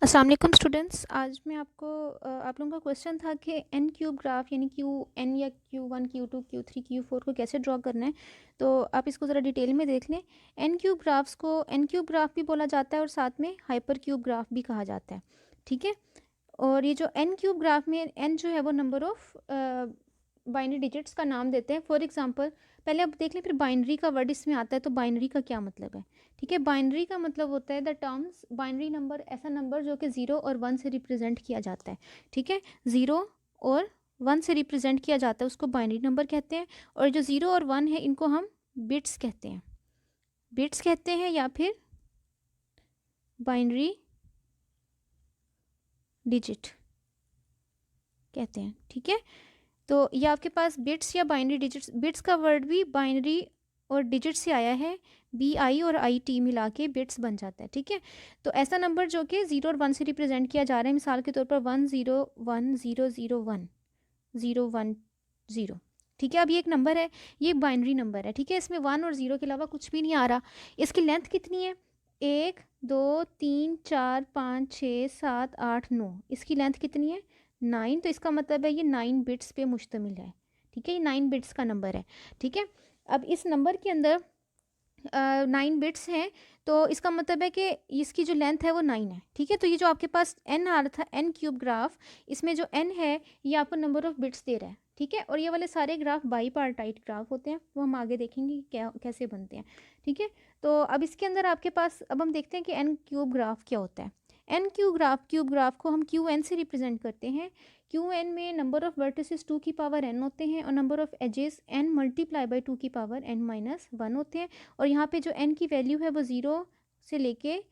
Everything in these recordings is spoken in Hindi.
अस्सलाम वालेकुम स्टूडेंट्स। आज मैं आपको आप लोगों का क्वेश्चन था कि एन क्यूब ग्राफ यानी क्यू एन या Q1 Q2 Q3 Q4 को कैसे ड्रॉ करना है। तो आप इसको ज़रा डिटेल में देख लें। एन क्यूब ग्राफ्स को एन क्यूब ग्राफ भी बोला जाता है और साथ में हाइपर क्यूब ग्राफ भी कहा जाता है। ठीक है। और ये जो एन क्यूब ग्राफ में एन जो है वो नंबर ऑफ बाइनरी डिजिट्स का नाम देते हैं। फॉर एग्जांपल पहले आप देख लें, फिर बाइनरी का वर्ड इसमें आता है तो बाइनरी का क्या मतलब है। ठीक है, बाइनरी का मतलब होता है द टर्म्स बाइनरी नंबर, ऐसा नंबर जो कि 0 और 1 से रिप्रेजेंट किया जाता है। ठीक है, 0 और 1 से रिप्रेजेंट किया जाता है, उसको बाइनरी नंबर कहते हैं। और जो 0 और 1 है इनको हम बिट्स कहते हैं, बिट्स कहते हैं या फिर बाइनरी डिजिट कहते हैं। ठीक है, तो ये आपके पास बिट्स या बाइनरी डिजिट्स, बिट्स का वर्ड भी बाइनरी और डिजिट से आया है, BI और IT मिला के बिट्स बन जाता है। ठीक है, तो ऐसा नंबर जो कि 0 और 1 से रिप्रेजेंट किया जा रहा है, मिसाल के तौर पर 101001 010। ठीक है, अब ये एक नंबर है, ये बाइनरी नंबर है। ठीक है, इसमें 1 और 0 के अलावा कुछ भी नहीं आ रहा। इसकी लेंथ कितनी है? 1 2 3 4 5 6 7 8 9, इसकी लेंथ कितनी है? 9। तो इसका मतलब है ये 9 बिट्स पे मुश्तमिल है। ठीक है, ये 9 बिट्स का नंबर है। ठीक है, अब इस नंबर के अंदर 9 बिट्स हैं, तो इसका मतलब है कि इसकी जो लेंथ है वो 9 है। ठीक है, तो ये जो आपके पास एन आ रहा था, एन क्यूब ग्राफ, इसमें जो एन है ये आपको नंबर ऑफ बिट्स दे रहा है। ठीक है, और ये वाले सारे ग्राफ बाईपार्टाइट ग्राफ होते हैं, वो हम आगे देखेंगे कि क्या कैसे बनते हैं। ठीक है, तो अब इसके अंदर आपके पास, अब हम देखते हैं कि एन क्यूब ग्राफ क्या होता है। एन क्यूब ग्राफ को हम क्यू एन से रिप्रेजेंट करते हैं। क्यू एन में नंबर ऑफ वर्टिसेस 2 की पावर n होते हैं और number of edges n multiply by 2 की पावर n-1 होते हैं। और यहाँ पे जो n की वैल्यू है वो 0 से लेके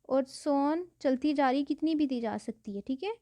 और सोन चलती जा रही, कितनी भी दी जा सकती है। ठीक है,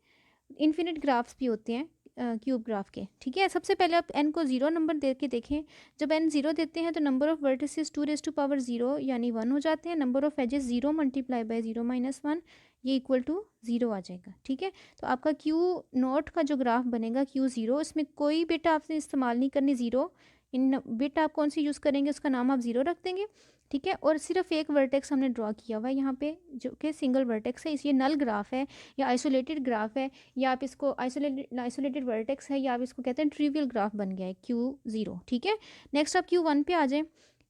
इन्फिनिट ग्राफ्स भी होते हैं क्यूब ग्राफ के। ठीक है, सबसे पहले आप n को 0 नंबर दे के देखें। जब n 0 देते हैं तो नंबर ऑफ वर्टिसेस 2 यानी 1 हो जाते हैं। Number of edges 0 multiply by 0-1 ये इक्वल टू 0 आ जाएगा। ठीक है, तो आपका Q0 का जो ग्राफ बनेगा Q0, इसमें कोई बिट आपने इस्तेमाल नहीं करनी, 0 इन बिट आप कौन सी यूज़ करेंगे उसका नाम आप 0 रख देंगे। ठीक है, और सिर्फ एक वर्टेक्स हमने ड्रॉ किया हुआ है यहाँ पे जो कि सिंगल वर्टेक्स है, ये नल ग्राफ है या आइसोलेटेड ग्राफ है, या आप इसको आइसोलेटेड वर्टेक्स है, या आप इसको कहते हैं ट्रिवियल ग्राफ बन गया है Q0। ठीक है, नेक्स्ट आप Q1 पे आ जाएं।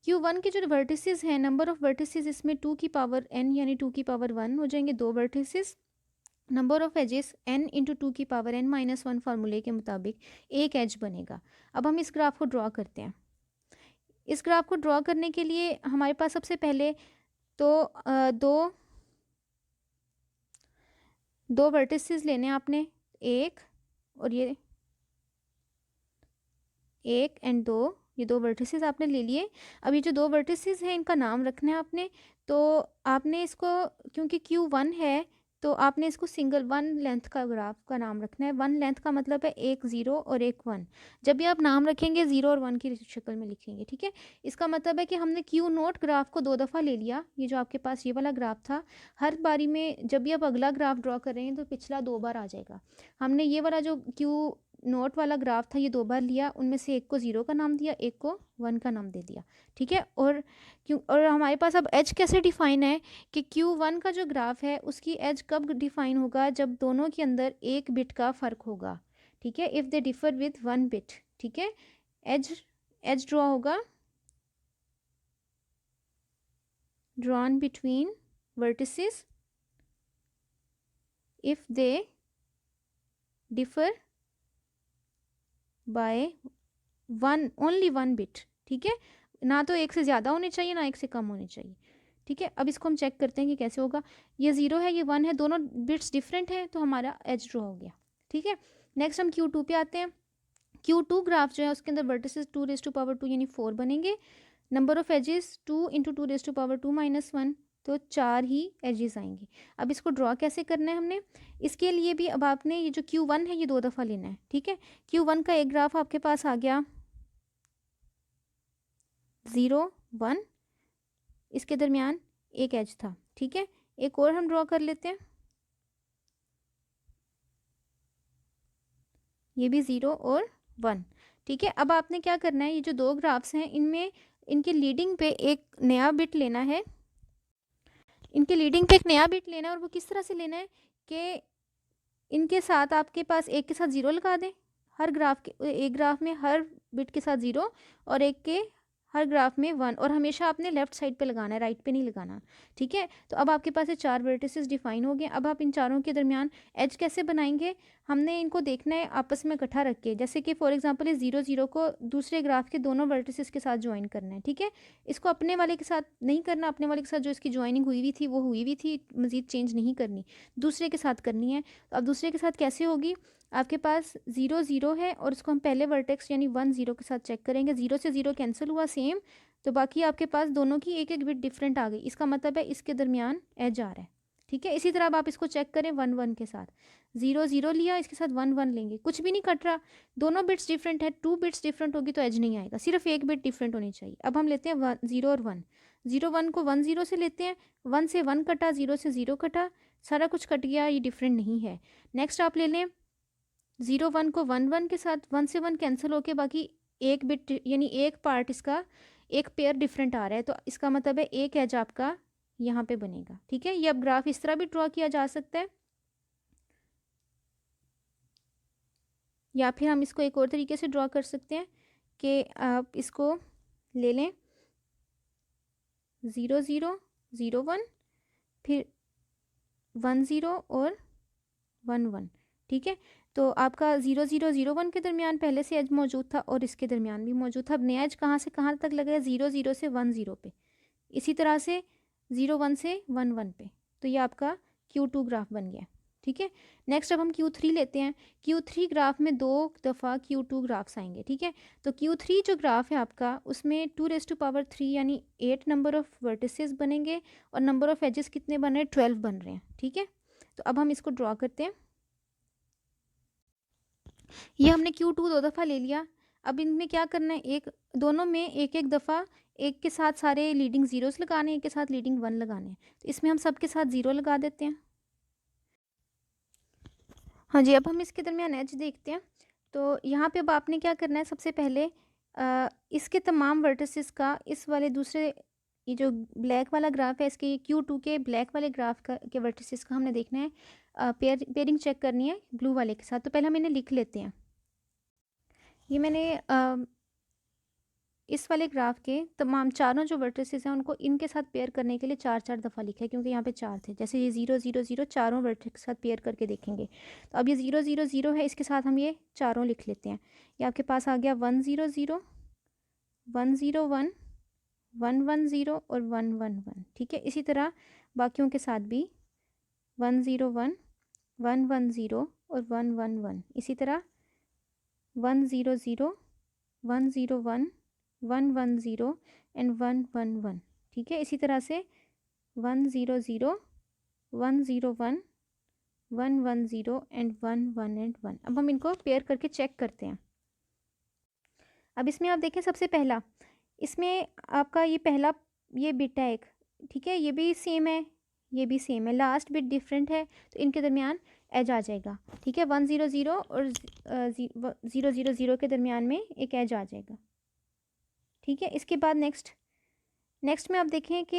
Q1 के जो वर्टिसेस हैं, नंबर ऑफ वर्टिसेस इसमें 2 की पावर n यानी 2 की पावर 1 हो जाएंगे, 2 vertices. Number of edges n into 2 की पावर n-1 फार्मूले के मुताबिक एक एज बनेगा। अब हम इस ग्राफ को ड्रॉ करते हैं। इस ग्राफ को ड्रॉ करने के लिए हमारे पास सबसे पहले तो दो वर्टिसेस लेने हैं आपने, एक और ये एक एंड दो, ये दो वर्टिसेस आपने ले लिए। अब ये जो दो वर्टिसेस हैं इनका नाम रखना है आपने। तो आपने इसको, क्योंकि Q1 है तो आपने इसको सिंगल 1 लेंथ का ग्राफ का नाम रखना है। 1 लेंथ का मतलब है एक 0 और एक 1। जब भी आप नाम रखेंगे 0 और 1 की शक्ल में लिखेंगे। ठीक है, इसका मतलब है कि हमने Q0 ग्राफ को 2 दफ़ा ले लिया। ये जो आपके पास ये वाला ग्राफ था, हर बारी में जब भी आप अगला ग्राफ ड्रॉ कर रहे हैं तो पिछला 2 बार आ जाएगा। हमने ये वाला जो Q0 वाला ग्राफ था ये 2 बार लिया, उनमें से एक को 0 का नाम दिया, एक को 1 का नाम दे दिया। ठीक है, और हमारे पास अब एज कैसे डिफाइन है कि Q1 का जो ग्राफ है उसकी एज कब डिफाइन होगा? जब दोनों के अंदर एक बिट का फ़र्क होगा। ठीक है, if they differ with 1 bit. ठीक है, एज ड्रॉ होगा, drawn between vertices if they differ by only 1 bit. ठीक है, ना तो एक से ज़्यादा होने चाहिए, ना एक से कम होने चाहिए। ठीक है, अब इसको हम चेक करते हैं कि कैसे होगा। ये 0 है, ये 1 है, दोनों बिट्स डिफरेंट हैं, तो हमारा एज ड्रॉ हो गया। ठीक है, नेक्स्ट हम Q2 पे आते हैं। Q2 ग्राफ जो है उसके अंदर वर्टिसेस 2 यानी 4 बनेंगे। नंबर ऑफ एजेस 2 इंटू 2 तो 4 ही एजेस आएंगे। अब इसको ड्रॉ कैसे करना है हमने, इसके लिए भी अब आपने ये जो Q1 है ये 2 दफ़ा लेना है। ठीक है, Q1 का एक ग्राफ आपके पास आ गया 0 1, इसके दरमियान एक एज था। ठीक है, एक और हम ड्रॉ कर लेते हैं, ये भी 0 और 1। ठीक है, अब आपने क्या करना है, ये जो दो ग्राफ्स हैं इनमें इनके लीडिंग पे एक नया बिट लेना है। इनके लीडिंग पे एक नया बिट लेना है और वो किस तरह से लेना है कि इनके साथ आपके पास एक के साथ ज़ीरो लगा दें, हर ग्राफ के एक ग्राफ में हर बिट के साथ ज़ीरो और एक के हर ग्राफ में वन, और हमेशा आपने लेफ्ट साइड पे लगाना है, राइट पे नहीं लगाना, ठीक है। तो अब आपके पास ये 4 वर्टिसेस डिफाइन हो गए। अब आप इन चारों के दरमियान एज कैसे बनाएंगे, हमने इनको देखना है आपस में इकट्ठा रख के, जैसे कि फॉर एग्जांपल इस 0 0 को दूसरे ग्राफ के दोनों वर्टिसेस के साथ ज्वाइन करना है, ठीक है। इसको अपने वाले के साथ नहीं करना, अपने वाले के साथ जो इसकी ज्वाइनिंग हुई हुई थी वो हुई हुई थी, मज़ीद चेंज नहीं करनी, दूसरे के साथ करनी है। तो अब दूसरे के साथ कैसे होगी, आपके पास 0 0 है और उसको हम पहले वर्टेक्स यानी 1 0 के साथ चेक करेंगे, 0 से 0 कैंसिल हुआ सेम, तो बाकी आपके पास दोनों की एक एक बिट डिफरेंट आ गई, इसका मतलब है इसके दरमियान एज आ रहा है, ठीक है। इसी तरह अब आप इसको चेक करें 1 1 के साथ, 0 0 लिया, इसके साथ 1 1 लेंगे, कुछ भी नहीं कट रहा, दोनों बिट्स डिफरेंट है, 2 बिट्स डिफरेंट होगी तो एज नहीं आएगा, सिर्फ एक बिट डिफरेंट होनी चाहिए। अब हम लेते हैं 0 और 1, 0 1 को 1 0 से लेते हैं, 1 से 1 कटा, 0 से 0 कटा, सारा कुछ कट गया, ये डिफरेंट नहीं है। नेक्स्ट आप ले लें 0 1 को 1 1 के साथ, 1 से 1 कैंसिल होके बाकी एक बिट यानी एक पार्ट इसका एक पेयर डिफरेंट आ रहा है, तो इसका मतलब है एक एज आपका यहाँ पे बनेगा, ठीक है। ये अब ग्राफ इस तरह भी ड्रॉ किया जा सकता है, या फिर हम इसको एक और तरीके से ड्रॉ कर सकते हैं कि आप इसको ले लें 0 0 0 1 फिर 1 0 और 1 1, ठीक है। तो आपका 0 0 0 1 के दरमियान पहले से एज मौजूद था और इसके दरमियान भी मौजूद था। अब नया एज कहाँ से कहाँ तक लगा है, 0 0 से 1 0 पे, इसी तरह से 0 1 से 1 1 पे, तो ये आपका Q2 ग्राफ बन गया, ठीक है। नेक्स्ट अब हम Q3 लेते हैं, Q3 ग्राफ में 2 दफ़ा Q2 ग्राफ्स आएंगे, ठीक है। तो Q3 जो ग्राफ है आपका उसमें 2⁻³ यानी 8 नंबर ऑफ़ वर्टिसेस बनेंगे और नंबर ऑफ़ एजेस कितने बन रहे हैं, 12 बन रहे हैं, ठीक है। तो अब हम इसको ड्रॉ करते हैं, ये हमने Q2 2 दफ़ा ले लिया। अब इनमें क्या करना है, एक दोनों में एक एक दफ़ा एक के साथ सारे लीडिंग ज़ीरोस लगाने हैं, एक के साथ लीडिंग 1 लगाने हैं, तो इसमें हम सब के साथ 0 लगा देते हैं। हाँ जी, अब हम इसके दरमियान एज देखते हैं। तो यहाँ पे अब आपने क्या करना है, सबसे पहले इसके तमाम वर्टिसेस का इस वाले दूसरे ये जो ब्लैक वाला ग्राफ है इसके Q2 के ब्लैक वाले ग्राफ का के वर्टिसेस का हमने देखना है, पेयरिंग चेक करनी है ब्लू वाले के साथ। तो पहले हम इन्हें लिख लेते हैं, ये मैंने इस वाले ग्राफ के तमाम चारों जो वर्टिसेस हैं उनको इनके साथ पेयर करने के लिए 4 4 दफ़ा लिखा है, क्योंकि यहाँ पे 4 थे। जैसे ये 0 0 0 चारों वर्टिस के साथ पेयर करके देखेंगे, तो अब ये 0 0 0 है, इसके साथ हम ये चारों लिख लेते हैं। ये आपके पास आ गया 1 0 0 1 0 1 1 1 0 और 1 1 1, ठीक है। इसी तरह बाकियों के साथ भी 1 0 1 1 1 0 और 1 1 1, इसी तरह 1 0 0 1 0 1 1 1 0 एंड 1 1 1, ठीक है। इसी तरह से 1 0 0 1 0 1 1 1 0 एंड 1 1 एंड 1। अब हम इनको पेयर करके चेक करते हैं। अब इसमें आप देखें, सबसे पहला इसमें आपका ये पहला ये बिट है एक, ठीक है, ये भी सेम है, ये भी सेम है, लास्ट बिट डिफरेंट है, तो इनके दरमियान एज आ जाएगा, ठीक है। 1 0 0 और 0 0 0 के दरमियान में एक एज आ जाएगा, ठीक है। इसके बाद नेक्स्ट में आप देखें कि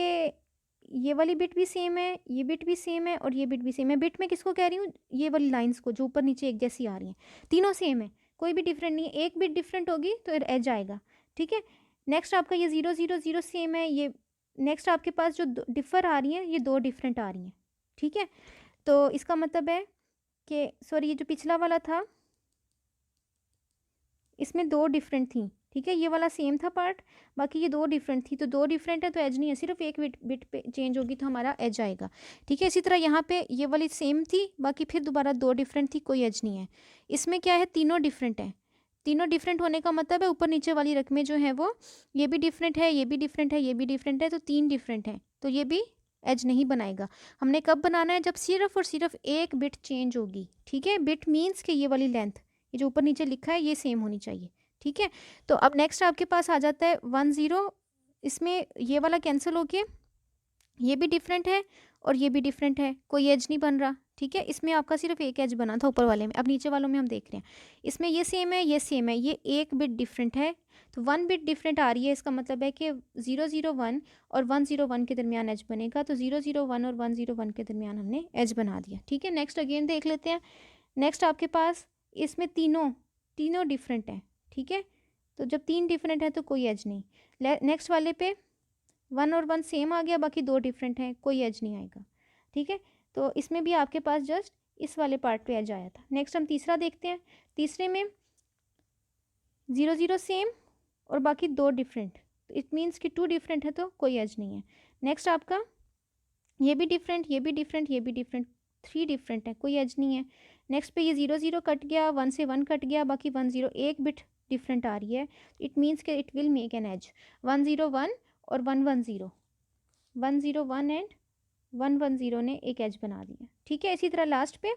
ये वाली बिट भी सेम है, ये बिट भी सेम है और ये बिट भी सेम है। बिट में किसको कह रही हूँ, ये वाली लाइंस को जो ऊपर नीचे एक जैसी आ रही हैं, तीनों सेम है, कोई भी डिफरेंट नहीं है, एक बिट डिफरेंट होगी तो एज आएगा, ठीक है। नेक्स्ट आपका ये 0 0 0 सेम है, ये नेक्स्ट आपके पास जो डिफर आ रही हैं ये 2 डिफरेंट आ रही हैं, ठीक है। तो इसका मतलब है कि सॉरी, ये जो पिछला वाला था इसमें 2 डिफरेंट थी, ठीक है, ये वाला सेम था पार्ट, बाकी ये 2 डिफरेंट थी, तो 2 डिफरेंट है तो एज नहीं है, सिर्फ एक बिट पे चेंज होगी तो हमारा एज आएगा, ठीक है। इसी तरह यहाँ पे ये वाली सेम थी, बाकी फिर दोबारा 2 डिफरेंट थी, कोई एज नहीं है। इसमें क्या है, तीनों डिफरेंट है, तीनों डिफरेंट होने का मतलब है ऊपर नीचे वाली रकमें जो हैं वो ये भी डिफरेंट है, ये भी डिफरेंट है, ये भी डिफरेंट है, तो 3 डिफरेंट है, तो ये भी एज नहीं बनाएगा। हमने कब बनाना है, जब सिर्फ और सिर्फ एक बिट चेंज होगी, ठीक है। बिट मीन्स कि ये वाली लेंथ, ये जो ऊपर नीचे लिखा है ये सेम होनी चाहिए, ठीक है। तो अब नेक्स्ट आपके पास आ जाता है 1 0, इसमें ये वाला कैंसिल होके ये भी डिफरेंट है और ये भी डिफरेंट है, कोई एज नहीं बन रहा, ठीक है, इसमें आपका सिर्फ एक एज बना था ऊपर वाले में, अब नीचे वालों में हम देख रहे हैं इसमें ये सेम है, ये सेम है, ये एक बिट डिफरेंट है, तो 1 बिट डिफरेंट आ रही है, इसका मतलब है कि 001 और 101 के दरमियान एज बनेगा, तो 001 और 101 के दरमियान हमने एज बना दिया। ठीक है, नेक्स्ट अगेन देख लेते हैं। नेक्स्ट आपके पास इसमें तीनों डिफरेंट हैं। ठीक है, तो जब 3 डिफरेंट है तो कोई एज नहीं। नेक्स्ट वाले पे 1 और 1 सेम आ गया, बाकी 2 डिफरेंट हैं, कोई एज नहीं आएगा। ठीक है, तो इसमें भी आपके पास जस्ट इस वाले पार्ट पे एज आया था। नेक्स्ट हम तीसरा देखते हैं। तीसरे में 0 सेम और बाकी 2 डिफरेंट, तो इट मीन्स कि 2 डिफरेंट है तो कोई एज नहीं है। नेक्स्ट आपका ये भी डिफरेंट, ये भी डिफरेंट, ये भी डिफरेंट, 3 डिफरेंट है, कोई एज नहीं है। नेक्स्ट पे ये 0 कट गया, 1 से 1 कट गया, बाकी 10 एक बिट डिफरेंट आ रही है, इट मीन्स कि it will make an edge. 101 और 110, 101 एंड 110 ने एक एज बना दिया। ठीक है, इसी तरह लास्ट पे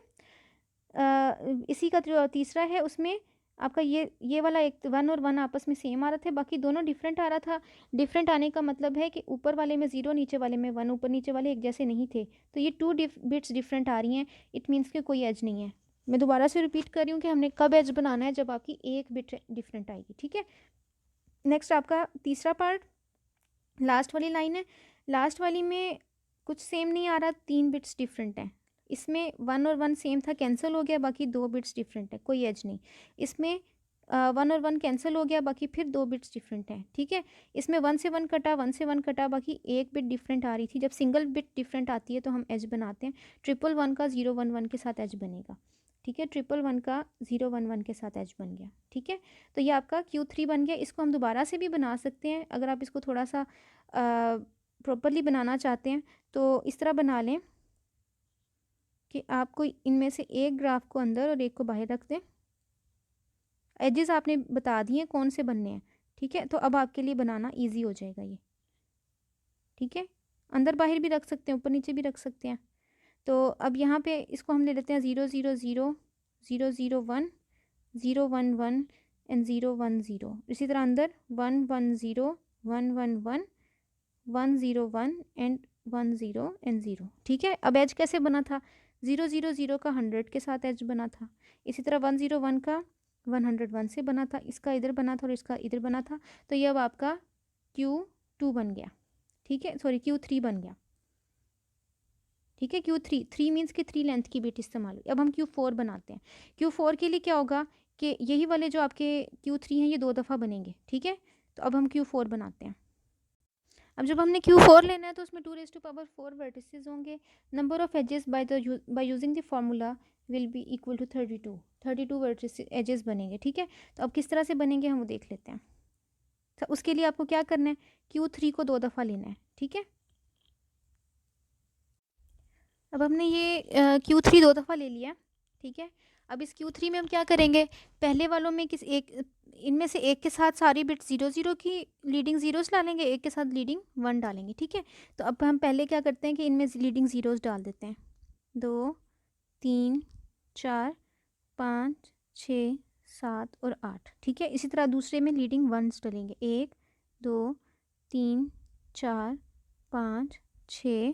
इसी का जो तीसरा है उसमें आपका ये वाला एक 1 और 1 आपस में सेम आ रहा था, बाकी दोनों डिफरेंट आ रहा था। डिफरेंट आने का मतलब है कि ऊपर वाले में 0, नीचे वाले में 1, ऊपर नीचे वाले एक जैसे नहीं थे, तो ये 2 बिट्स डिफरेंट आ रही हैं, इट मीन्स कि कोई एज नहीं है। मैं दोबारा से रिपीट कर रही हूँ कि हमने कब एज बनाना है, जब आपकी एक बिट डिफरेंट आएगी। ठीक है, नेक्स्ट आपका तीसरा पार्ट लास्ट वाली लाइन है। लास्ट वाली में कुछ सेम नहीं आ रहा, 3 बिट्स डिफरेंट हैं। इसमें 1 और 1 सेम था, कैंसिल हो गया, बाकी 2 बिट्स डिफरेंट है, कोई एज नहीं। इसमें 1 और 1 कैंसिल हो गया, बाकी फिर 2 बिट्स डिफरेंट हैं। ठीक है, इसमें 1 से 1 कटा, 1 से 1 कटा, बाकी एक बिट डिफरेंट आ रही थी। जब सिंगल बिट डिफरेंट आती है तो हम एज बनाते हैं। 111 का 011 के साथ एज बनेगा। ठीक है, 111 का 011 के साथ एज बन गया। ठीक है, तो ये आपका Q3 बन गया। इसको हम दोबारा से भी बना सकते हैं, अगर आप इसको थोड़ा सा प्रॉपरली बनाना चाहते हैं तो इस तरह बना लें कि आपको इनमें से एक ग्राफ को अंदर और एक को बाहर रख दें। एजेस आपने बता दिए कौन से बनने हैं। ठीक है, तो अब आपके लिए बनाना इजी हो जाएगा ये। ठीक है, अंदर बाहर भी रख सकते हैं, ऊपर नीचे भी रख सकते हैं। तो अब यहाँ पे इसको हम ले लेते हैं 000, 001, 011 एंड 010। इसी तरह अंदर 110, 111, 101 एंड 10 एंड 0। ठीक है, अब एज कैसे बना था, 000 का 100 के साथ एज बना था। इसी तरह 101 का 101 से बना था, इसका इधर बना था और इसका इधर बना था। तो ये अब आपका Q2 बन गया। ठीक है, सॉरी Q3 बन गया। ठीक है, Q3 मीन्स कि 3 लेंथ की बिट इस्तेमाल हुई। अब हम Q4 बनाते हैं। Q4 के लिए क्या होगा कि यही वाले जो आपके Q3 हैं ये 2 दफ़ा बनेंगे। ठीक है, तो अब हम Q4 बनाते हैं। अब जब हमने Q4 लेना है तो उसमें 2⁴ वर्टिसेस होंगे। Number of edges by using the formula will be equal to 32 vertices edges बनेंगे। ठीक है, तो अब किस तरह से बनेंगे हम वो देख लेते हैं। तो उसके लिए आपको क्या करना है, Q3 को 2 दफ़ा लेना है। ठीक है, अब हमने ये Q3 2 दफ़ा ले लिया। ठीक है, अब इस Q3 में हम क्या करेंगे, पहले वालों में इनमें से एक के साथ सारी बिट 0 की लीडिंग ज़ीरोज़ डालेंगे, एक के साथ लीडिंग 1 डालेंगे। ठीक है, तो अब हम पहले क्या करते हैं कि इनमें लीडिंग ज़ीरोज़ डाल देते हैं। 2, 3, 4, 5, 6, 7 और 8। ठीक है, इसी तरह दूसरे में लीडिंग 1s डालेंगे, 1, 2, 3, 4, 5, 6,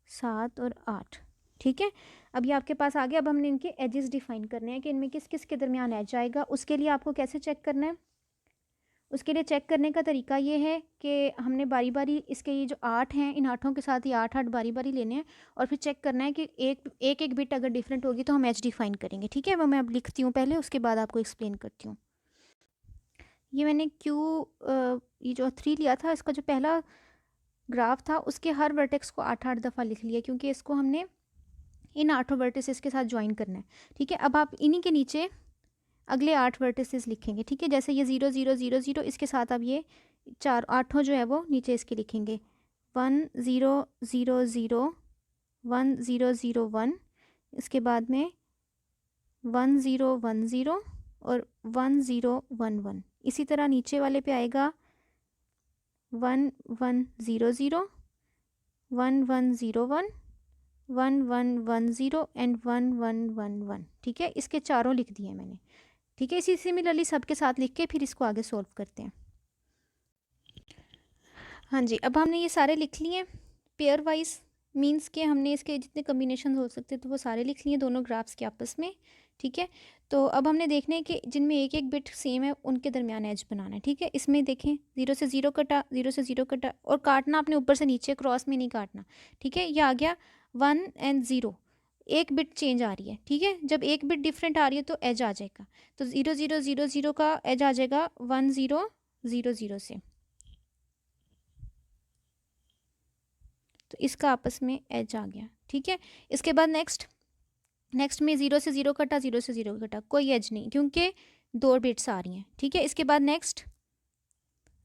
7 और 8। ठीक है, अब ये आपके पास आ गया। अब हमने इनके एजेस डिफाइन करने हैं कि इनमें किस किस के दरमियान एज आएगा। उसके लिए आपको कैसे चेक करना है, उसके लिए चेक करने का तरीका ये है कि हमने बारी बारी इसके ये जो 8 हैं, इन 8 के साथ ये 8 बारी बारी लेने हैं और फिर चेक करना है कि एक बिट अगर डिफरेंट होगी तो हम एज डिफाइन करेंगे। ठीक है, वो मैं अब लिखती हूँ पहले, उसके बाद आपको एक्सप्लेन करती हूँ। ये मैंने ये जो 3 लिया था, इसका जो पहला ग्राफ था उसके हर वर्टेक्स को 8 दफ़ा लिख लिया, क्योंकि इसको हमने इन 8 वर्टिसेस के साथ ज्वाइन करना है। ठीक है, अब आप इन्हीं के नीचे अगले 8 वर्टिसेस लिखेंगे। ठीक है, जैसे ये 0 0 0 0, इसके साथ अब ये 8 जो है वो नीचे इसके लिखेंगे। 1 0 0 0, 1 0 0 1, इसके बाद में 1 0 1 0 और 1 0 1 1। इसी तरह नीचे वाले पे आएगा 1 1 0 0, 1 1 0 1, 1 1 1 0 एंड 1 1 1 1। ठीक है, इसके चारों लिख दिए मैंने। ठीक है, इसी सिमिलरली सबके साथ लिख के फिर इसको आगे सोल्व करते हैं। हाँ जी, अब हमने ये सारे लिख लिए पेयर वाइज। मीन्स के हमने इसके जितने कम्बिनेशन हो सकते तो वो सारे लिख लिए दोनों ग्राफ्स के आपस में, ठीक है। तो अब हमने देखना है कि जिनमें एक एक बिट सेम है उनके दरमियान एज बनाना है, ठीक है। इसमें देखें 0 से 0 कटा, 0 से 0 कटा, और काटना आपने ऊपर से नीचे, क्रॉस में नहीं काटना, ठीक है। ये आ गया 1 एंड 0, एक बिट चेंज आ रही है, ठीक है। जब एक बिट डिफरेंट आ रही है तो एज आ जाएगा, तो 0 0 0 0 का एज आ जाएगा 1 0 0 0 से, तो इसका आपस में एज आ गया, ठीक है। इसके बाद नेक्स्ट में 0 से 0 कटा, 0 से 0 कटा, कोई एज नहीं क्योंकि दो बिट्स आ रही हैं, ठीक है। इसके बाद नेक्स्ट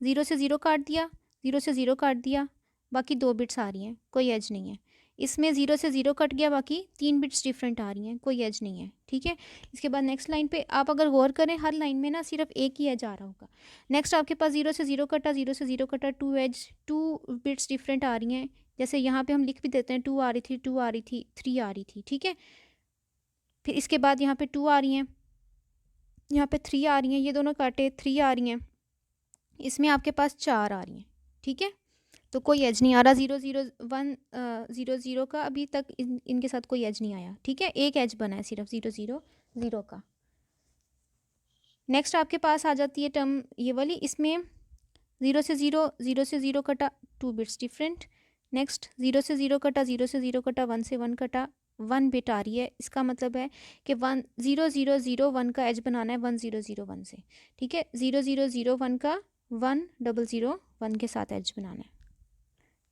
0 से 0 काट दिया, 0 से 0 काट दिया, बाकी दो बिट्स आ रही हैं, कोई एज नहीं है। इसमें 0 से 0 कट गया, बाकी 3 बिट्स डिफरेंट आ रही हैं, कोई एज नहीं है, ठीक है। इसके बाद नेक्स्ट लाइन पे आप अगर गौर करें, हर लाइन में ना सिर्फ एक ही एज आ रहा होगा। नेक्स्ट आपके पास 0 से 0 कटा, 0 से 0 कटा, 2 एज, 2 बिट्स डिफरेंट आ रही हैं। जैसे यहाँ पे हम लिख भी देते हैं 2 आ रही थी, 2 आ रही थी, 3 आ रही थी, ठीक है। फिर इसके बाद यहाँ पे 2 आ रही हैं, यहाँ पे 3 आ रही हैं, ये दोनों काटे 3 आ रही हैं, इसमें आपके पास 4 आ रही हैं, ठीक है। तो कोई एज नहीं आ रहा, 0 0 1 0 0 का अभी तक इनके साथ कोई एज नहीं आया, ठीक है। एक एज बना है सिर्फ 0 0 0 का। नेक्स्ट आपके पास आ जाती है टर्म ये वाली, इसमें 0 से 0 0 से 0 कटा, 2 बिट्स डिफरेंट। नेक्स्ट 0 से 0 कटा, 0 से 0 कटा, 1 से 1 कटा, 1 बिट आ रही है। इसका मतलब है कि 1 0 0 0 1 का एज बनाना है 1 0 0 1 से, ठीक है। 0 0 0 1 का 1 0 0 1 के साथ एज बनाना है,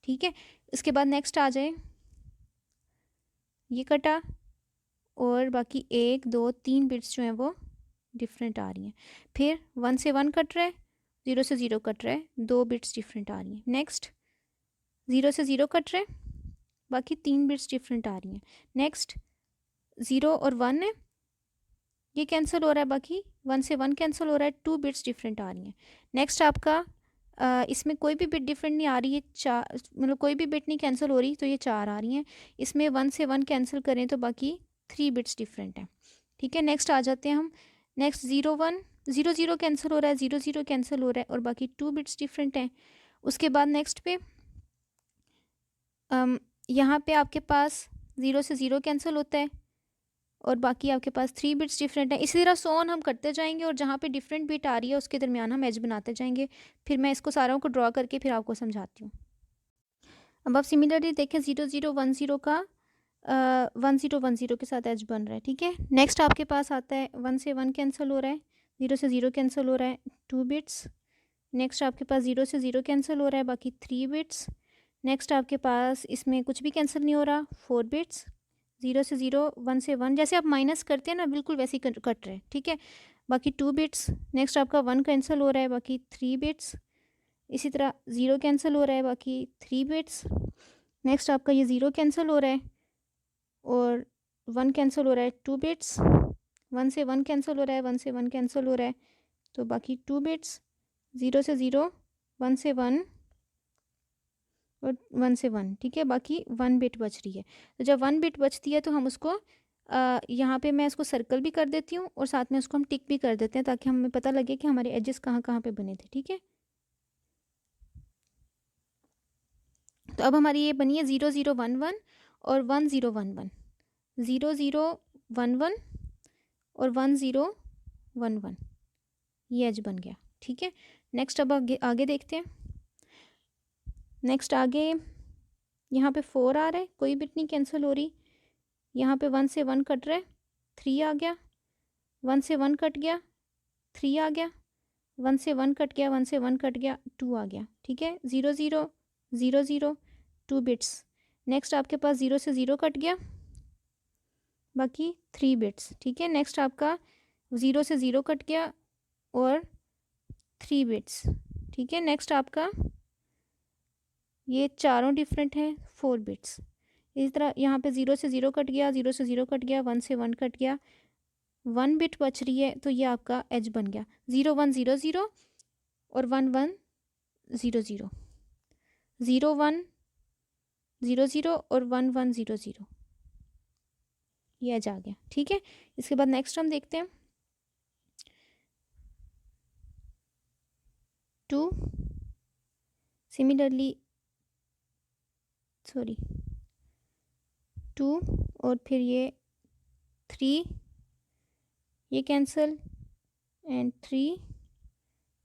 ठीक है। इसके बाद नेक्स्ट आ जाए, ये कटा और बाकी 1 2 3 बिट्स जो हैं वो डिफरेंट आ रही हैं। फिर 1 से 1 कट रहा है, 0 से 0 कट रहा है, 2 बिट्स डिफरेंट आ रही हैं। नेक्स्ट 0 से 0 कट रहा है, बाकी 3 बिट्स डिफरेंट आ रही हैं। नेक्स्ट 0 और 1 है, ये कैंसिल हो रहा है, बाकी 1 से 1 कैंसिल हो रहा है, 2 बिट्स डिफरेंट आ रही हैं। नेक्स्ट आपका इसमें कोई भी बिट डिफरेंट नहीं आ रही है, चार मतलब कोई भी बिट नहीं कैंसिल हो रही, तो ये 4 आ रही हैं। इसमें 1 से 1 कैंसिल करें तो बाकी 3 बिट्स डिफरेंट हैं, ठीक है। नेक्स्ट आ जाते हैं हम, नेक्स्ट 0 1 0 0 कैंसिल हो रहा है, 0 0 कैंसिल हो रहा है, और बाकी 2 बिट्स डिफरेंट हैं। उसके बाद नेक्स्ट पे यहाँ पे आपके पास 0 से 0 कैंसिल होता है, और बाकी आपके पास 3 बिट्स डिफरेंट हैं। इसी तरह सोन हम करते जाएंगे, और जहाँ पे डिफरेंट बिट आ रही है उसके दरमियान हम एज बनाते जाएंगे। फिर मैं इसको सारों को ड्रॉ करके फिर आपको समझाती हूँ। अब आप सिमिलरली देखें 0 0 1 0 का 1 0 1 0 के साथ एज बन रहा है, ठीक है। नेक्स्ट आपके पास आता है 1 से 1 कैंसिल हो रहा है, 0 से 0 कैंसिल हो रहा है, 2 बिट्स। नेक्स्ट आपके पास 0 से 0 कैंसिल हो रहा है, बाकी 3 बिट्स। नेक्स्ट आपके पास इसमें कुछ भी कैंसिल नहीं हो रहा, 4 बिट्स। 0 से 0 1 से 1 जैसे आप माइनस करते हैं ना, बिल्कुल वैसे ही कट रहे हैं, ठीक है। बाकी 2 बिट्स। नेक्स्ट आपका 1 कैंसिल हो रहा है, बाकी 3 बिट्स। इसी तरह 0 कैंसिल हो रहा है, बाकी 3 बिट्स। नेक्स्ट आपका ये 0 कैंसिल हो रहा है और 1 कैंसिल हो रहा है, 2 बिट्स। 1 से 1 कैंसिल हो रहा है, 1 से 1 कैंसिल हो रहा है, तो बाकी 2 बिट्स। 0 से 0 1 से 1 और 1 से 1, ठीक है। बाकी 1 बिट बच रही है, तो जब 1 बिट बचती है तो हम उसको यहाँ पे मैं इसको सर्कल भी कर देती हूँ और साथ में उसको हम टिक भी कर देते हैं, ताकि हमें पता लगे कि हमारे एजेस कहाँ कहाँ पे बने थे, ठीक है। तो अब हमारी ये बनी है 0 0 1 1 और 1 0 1 1, 0 0 1 1 और 1 0 1 1, ये एज बन गया, ठीक है। नेक्स्ट अब आगे आगे देखते हैं। नेक्स्ट आगे यहाँ पे 4 आ रहा है, कोई बिट नहीं कैंसिल हो रही। यहाँ पे 1 से 1 कट रहा है, 3 आ गया। 1 से 1 कट गया, 3 आ गया। 1 से 1 कट गया, 1 से 1 कट गया, 2 आ गया, ठीक है। 0 0 0 0 2 बिट्स। नेक्स्ट आपके पास 0 से 0 कट गया, बाकी 3 बिट्स, ठीक है। नेक्स्ट आपका 0 से 0 कट गया और 3 बिट्स, ठीक है। नेक्स्ट आपका ये चारों डिफरेंट हैं, 4 बिट्स। इसी तरह यहाँ पे 0 से 0 कट गया, 0 से 0 कट गया, 1 से 1 कट गया, 1 बिट बच रही है, तो ये आपका एज बन गया 0 1 0 0 और 1 1 0 0, 0 1 0 0 और 1 1 0 0, ये एज आ गया, ठीक है। इसके बाद नेक्स्ट हम देखते हैं 2 सिमिलरली, सॉरी 2 और फिर ये 3, ये कैंसिल एंड 3,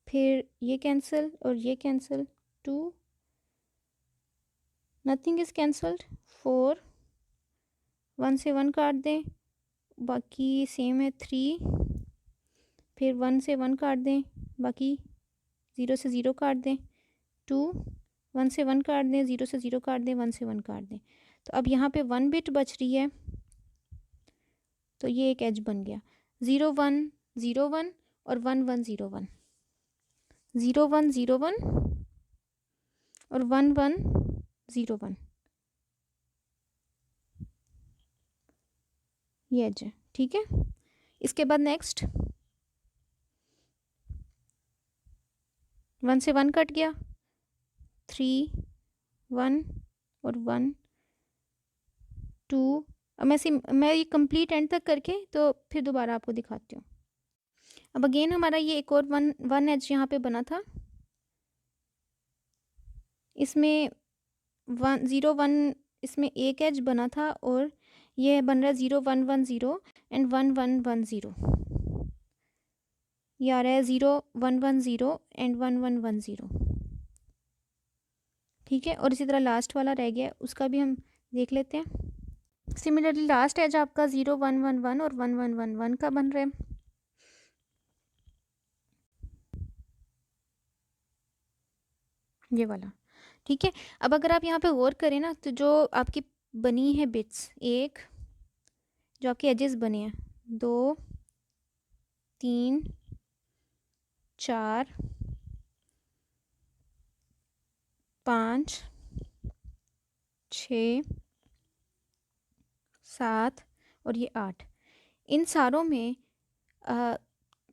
फिर ये कैंसिल और ये कैंसिल, 2, नथिंग इज़ कैंसल्ड, 4, 1 से 1 काट दें, बाकी सेम है 3, फिर 1 से 1 काट दें, बाकी 0 से 0 काट दें, 2, 1 से 1 काट दें, 0 से 0 काट दें, 1 से 1 काट दें। तो अब यहाँ पे 1 बिट बच रही है, तो ये एक एज बन गया 0 1 0 1 और 1 1 0 1, 0 1 0 1 और 1 1 0 1, ये एज है। ठीक है, इसके बाद नेक्स्ट 1 से 1 कट गया, 3 1 और 1 2। अब मैं ये कंप्लीट एंड तक करके तो फिर दोबारा आपको दिखाती हूँ। अब अगेन हमारा ये एक और वन एज यहाँ पे बना था, इसमें 1 0 1, इसमें एक एज बना था और ये बन रहा है 0 1 1 0 एंड 1 1 1 0, ये आ रहा है 0 1 1 0 एंड 1 1 1 0। ठीक है, और इसी तरह लास्ट वाला रह गया, उसका भी हम देख लेते हैं। सिमिलरली लास्ट एज आपका 0 1 1 1 और 1 1 1 1 का बन रहा है, ये वाला। ठीक है, अब अगर आप यहाँ पे गौर करें ना, तो जो आपकी बनी है बिट्स, एक जो आपके एजेस बने हैं, 2 3 4 5 6 7 और ये 8, इन सारों में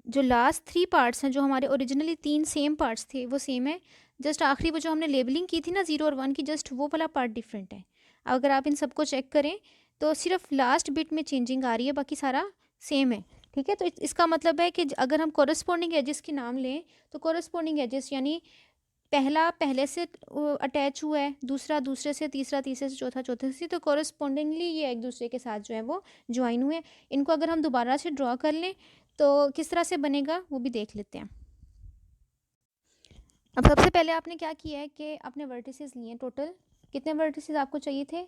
जो लास्ट 3 पार्ट्स हैं, जो हमारे ओरिजिनली 3 सेम पार्ट्स थे वो सेम है, जस्ट आखिरी वो जो हमने लेबलिंग की थी ना 0 और 1 की, जस्ट वो वाला पार्ट डिफरेंट है। अगर आप इन सबको चेक करें तो सिर्फ लास्ट बिट में चेंजिंग आ रही है, बाकी सारा सेम है। ठीक है, तो इसका मतलब है कि अगर हम कोरस्पॉन्डिंग एजेस के नाम लें तो कोरस्पॉन्डिंग एजेस यानी पहला पहले से अटैच हुआ है, दूसरा दूसरे से, तीसरा तीसरे से, चौथा चौथे से, तो कोरस्पॉन्डिंगली ये एक दूसरे के साथ जो है वो ज्वाइन हुए। इनको अगर हम दोबारा से ड्रॉ कर लें तो किस तरह से बनेगा वो भी देख लेते हैं। अब सबसे पहले आपने क्या किया है कि आपने वर्टिसेस लिए, टोटल कितने वर्टिसेस आपको चाहिए थे?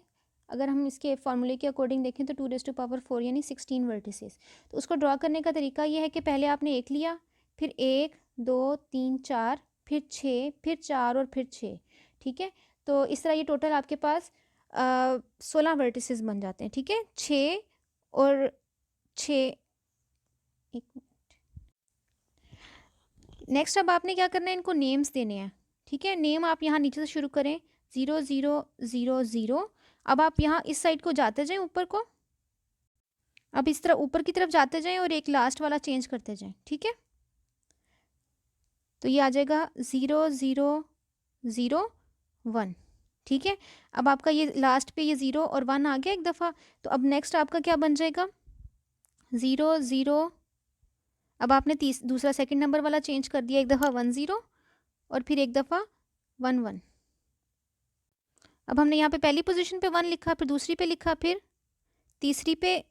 अगर हम इसके फॉर्मूले के अकॉर्डिंग देखें तो 2⁴ यानी 16 वर्टिसेस। तो उसको ड्रॉ करने का तरीका ये है कि पहले आपने एक लिया, फिर 1 2 3 4, फिर 6, फिर 4 और फिर 6। ठीक है, तो इस तरह ये टोटल आपके पास 16 वर्टिसेस बन जाते हैं। ठीक है, 6 और 6, एक नेक्स्ट अब आपने क्या करना है, इनको नेम्स देने हैं। ठीक है, नेम आप यहाँ नीचे से शुरू करें, 0 0 0 0। अब आप यहाँ इस साइड को जाते जाएं, ऊपर को, अब इस तरह ऊपर की तरफ जाते जाएं और एक लास्ट वाला चेंज करते जाएं। ठीक है, तो ये आ जाएगा 0 0 0 1। ठीक है, अब आपका ये लास्ट पे ये 0 और 1 आ गया एक दफ़ा, तो अब नेक्स्ट आपका क्या बन जाएगा, 0 0, अब आपने दूसरा सेकंड नंबर वाला चेंज कर दिया, एक दफ़ा 1 0 और फिर एक दफ़ा 1 1। अब हमने यहाँ पे पहली पोजीशन पे 1 लिखा, फिर दूसरी पे लिखा, फिर तीसरी पे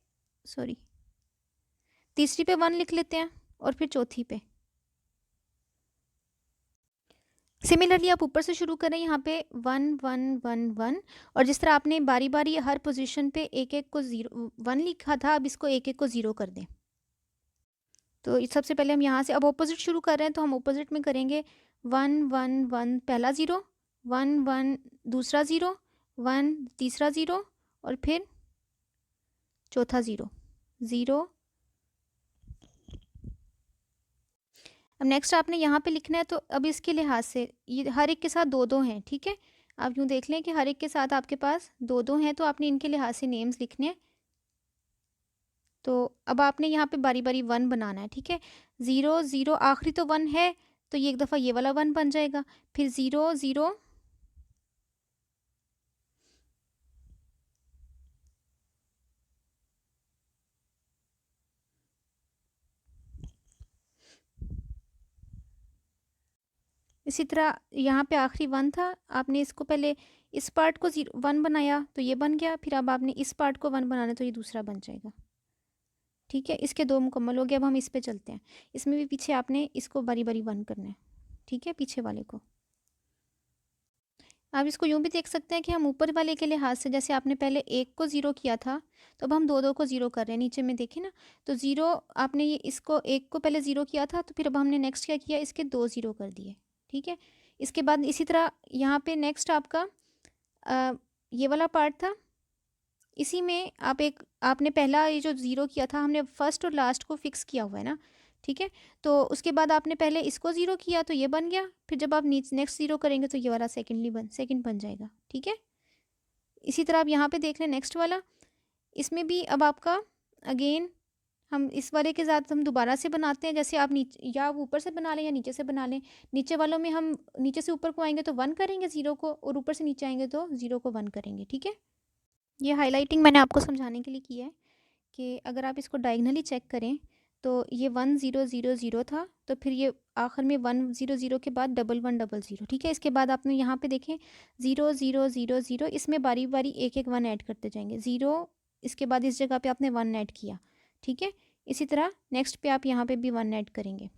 तीसरी पे 1 लिख लेते हैं और फिर चौथी पे। सिमिलरली आप ऊपर से शुरू करें, यहाँ पे 1 1 1 1, और जिस तरह आपने बारी बारी हर पोजीशन पे एक एक को 0 1 लिखा था, अब इसको एक एक को 0 कर दें। तो सबसे पहले हम यहाँ से अब ऑपोजिट शुरू कर रहे हैं, तो हम ऑपोजिट में करेंगे 1 1 1 पहला 0, 1 1 दूसरा 0, 1 तीसरा 0 और फिर चौथा 0 0। अब नेक्स्ट आपने यहाँ पे लिखना है, तो अब इसके लिहाज से ये हर एक के साथ 2 2 हैं। ठीक है, आप यूँ देख लें कि हर एक के साथ आपके पास 2 2 हैं, तो आपने इनके लिहाज से नेम्स लिखने हैं। तो अब आपने यहाँ पे बारी बारी 1 बनाना है। ठीक है, 0 0 आखिरी तो 1 है, तो ये एक दफ़ा ये वाला 1 बन जाएगा, फिर 0 0 इसी तरह यहाँ पे आखिरी 1 था, आपने इसको पहले इस पार्ट को 1 बनाया तो ये बन गया, फिर अब आपने इस पार्ट को 1 बनाना तो ये दूसरा बन जाएगा। ठीक है, इसके 2 मुकम्मल हो गए। अब हम इस पे चलते हैं। इसमें भी पीछे आपने इसको बारी बारी 1 करना है। ठीक है, पीछे वाले को आप इसको यूँ भी देख सकते हैं कि हम ऊपर वाले के लिहाज से, जैसे आपने पहले 1 को 0 किया था, तो अब हम 2 को 0 कर रहे हैं। नीचे में देखें ना, तो 0 आपने ये इसको 1 को पहले 0 किया था, तो फिर अब हमने नेक्स्ट क्या किया, इसके 2 0 कर दिए। ठीक है, इसके बाद इसी तरह यहाँ पे नेक्स्ट आपका ये वाला पार्ट था। इसी में आपने पहला ये जो 0 किया था, हमने फर्स्ट और लास्ट को फिक्स किया हुआ है ना। ठीक है, तो उसके बाद आपने पहले इसको 0 किया तो ये बन गया, फिर जब आप नेक्स्ट 0 करेंगे तो ये वाला सेकंड बन जाएगा। ठीक है, इसी तरह आप यहाँ पे देख लें नेक्स्ट वाला। इसमें भी अब आपका अगेन हम इस वाले के साथ हम दोबारा से बनाते हैं। जैसे आप नीचे या ऊपर से बना लें या नीचे से बना लें। नीचे वालों में हम नीचे से ऊपर को आएंगे तो 1 करेंगे 0 को, और ऊपर से नीचे आएंगे तो 0 को 1 करेंगे। ठीक है, ये हाईलाइटिंग मैंने आपको समझाने के लिए की है कि अगर आप इसको डायगनली चेक करें तो ये 1 0 0 0 था, तो फिर ये आखिर में 1 0 0 के बाद 1 1 0 0। ठीक है, इसके बाद आपने यहाँ पे देखें 0 0 0 0, इसमें बारी बारी एक एक 1 ऐड करते जाएंगे। 0 इसके बाद इस जगह पे आपने 1 ऐड किया। ठीक है, इसी तरह नेक्स्ट पे आप यहाँ पे भी 1 ऐड करेंगे।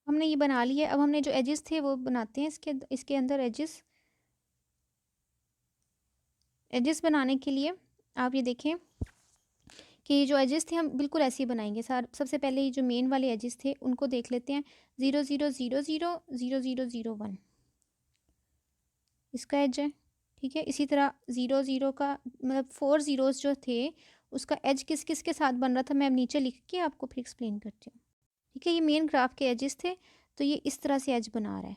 हमने ये बना लिया। अब हमने जो एजेस थे वो बनाते हैं इसके अंदर। एजेस बनाने के लिए आप ये देखें कि ये जो एजेस थे हम बिल्कुल ऐसे ही बनाएंगे। सबसे पहले ये जो मेन वाले एजेस थे उनको देख लेते हैं। 0 0 0 0 0 0 0 1 इसका एज है। ठीक है, इसी तरह 0 0 का मतलब 4 ज़ीरोज़ जो थे उसका एज किस किस के साथ बन रहा था, मैं अब नीचे लिख के आपको फिर एक्सप्लेन करती हूँ। ठीक है, ये मेन ग्राफ के एजेस थे, तो ये इस तरह से एज बना रहा है।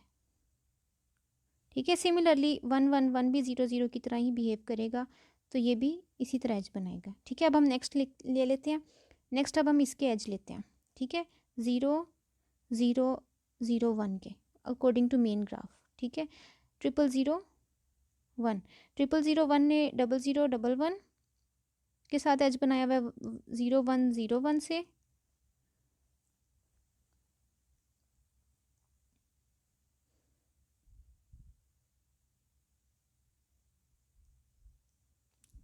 ठीक है, सिमिलरली 1 1 1 भी 0 0 की तरह ही बिहेव करेगा, तो ये भी इसी तरह एज बनाएगा। ठीक है, अब हम नेक्स्ट ले लेते हैं। नेक्स्ट अब हम इसके एज लेते हैं। ठीक है, 0 0 0 1 के अकॉर्डिंग टू मेन ग्राफ। ठीक है, 0 0 1 0 0 1 ने 0 0 1 1 के साथ एज बनाया हुआ है 0 1 0 1 से।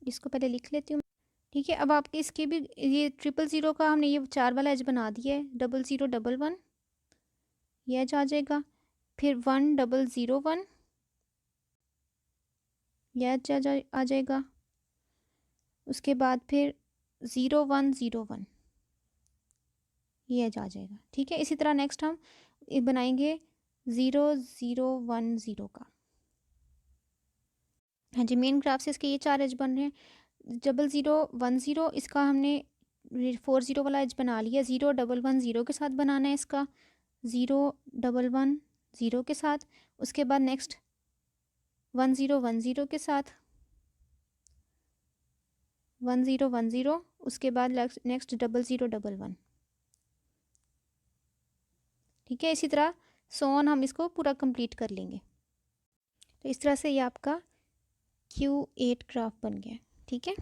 इसको पहले लिख लेती हूँ। ठीक है, अब आपके इसके भी ये 0 0 का हमने ये 4 वाला एज बना दिया है। 0 0 1 1 ये एज आ जाएगा। फिर 1 0 0 1 ये एज आ जाएगा। उसके बाद फिर 0 1 0 1 ये एज आ जाएगा। ठीक है, इसी तरह नेक्स्ट हम बनाएंगे 0 0 1 0 का। हाँ जी, मेन ग्राफ से इसके ये 4 एज बन रहे हैं। 0 0 1 0 इसका हमने 4 0 वाला एज बना लिया। 0 1 1 0 के साथ बनाना है इसका। 0 1 1 0 के साथ। उसके बाद नेक्स्ट 1 0 1 0 के साथ। 1 0 1 0 उसके बाद नेक्स्ट 0 0 1 1। ठीक है, इसी तरह सोन हम इसको पूरा कंप्लीट कर लेंगे। तो इस तरह से ये आपका Q8 ग्राफ बन गया। ठीक है।